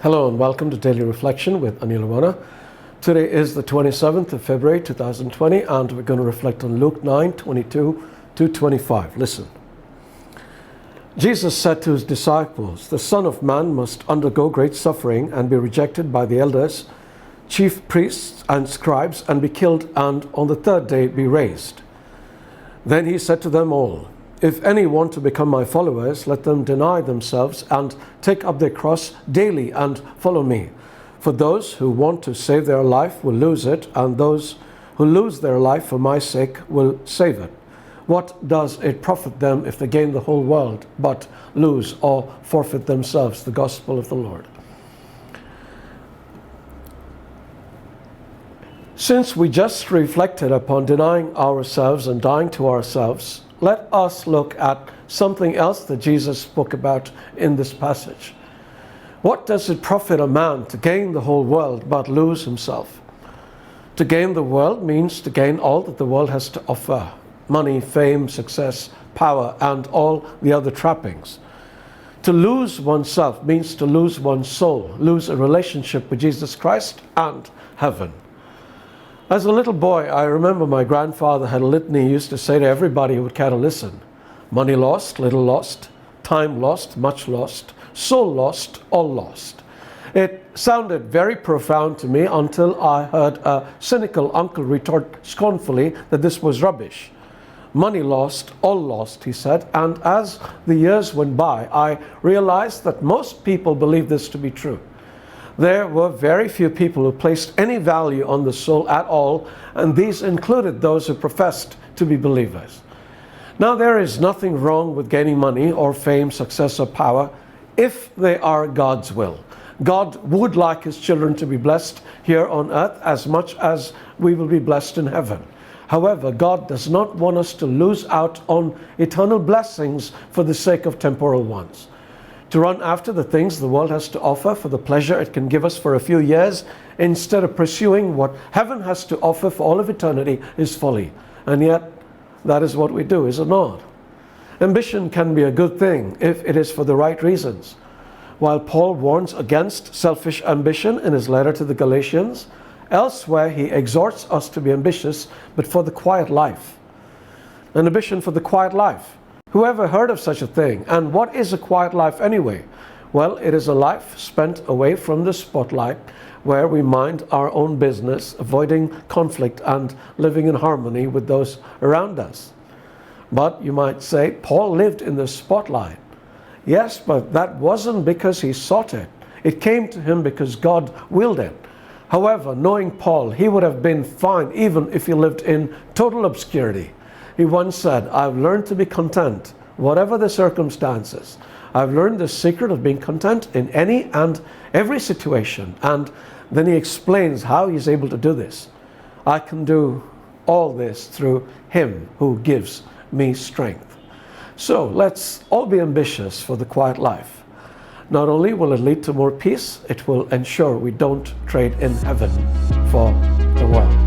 Hello and welcome to Daily Reflection with Aneel Aranha. Today is the 27th of February 2020 and we're going to reflect on Luke 9:22 to 25. Listen. Jesus said to his disciples, "The Son of Man must undergo great suffering and be rejected by the elders, chief priests and scribes, and be killed, and on the third day be raised." Then he said to them all, "If any want to become my followers, let them deny themselves and take up their cross daily and follow me. For those who want to save their life will lose it, and those who lose their life for my sake will save it. What does it profit them if they gain the whole world, but lose or forfeit themselves?" The gospel of the Lord. Since we just reflected upon denying ourselves and dying to ourselves, let us look at something else that Jesus spoke about in this passage. What does it profit a man to gain the whole world but lose himself? To gain the world means to gain all that the world has to offer: money, fame, success, power, and all the other trappings. To lose oneself means to lose one's soul, lose a relationship with Jesus Christ and heaven. As a little boy, I remember my grandfather had a litany he used to say to everybody who would care to listen: money lost, little lost; time lost, much lost; soul lost, all lost. It sounded very profound to me until I heard a cynical uncle retort scornfully that this was rubbish. Money lost, all lost, he said, and as the years went by, I realized that most people believe this to be true. There were very few people who placed any value on the soul at all, and these included those who professed to be believers. Now, there is nothing wrong with gaining money or fame, success, or power if they are God's will. God would like his children to be blessed here on earth as much as we will be blessed in heaven. However, God does not want us to lose out on eternal blessings for the sake of temporal ones. To run after the things the world has to offer for the pleasure it can give us for a few years, instead of pursuing what heaven has to offer for all of eternity, is folly. And yet, that is what we do, is it not? Ambition can be a good thing if it is for the right reasons. While Paul warns against selfish ambition in his letter to the Galatians, elsewhere he exhorts us to be ambitious, but for the quiet life. An ambition for the quiet life. Who ever heard of such a thing? And what is a quiet life anyway? Well, it is a life spent away from the spotlight, where we mind our own business, avoiding conflict and living in harmony with those around us. But you might say, Paul lived in the spotlight. Yes, but that wasn't because he sought it. It came to him because God willed it. However, knowing Paul, he would have been fine even if he lived in total obscurity. He once said, "I've learned to be content, whatever the circumstances. I've learned the secret of being content in any and every situation." And then he explains how he's able to do this. "I can do all this through him who gives me strength." So let's all be ambitious for the quiet life. Not only will it lead to more peace, it will ensure we don't trade in heaven for the world.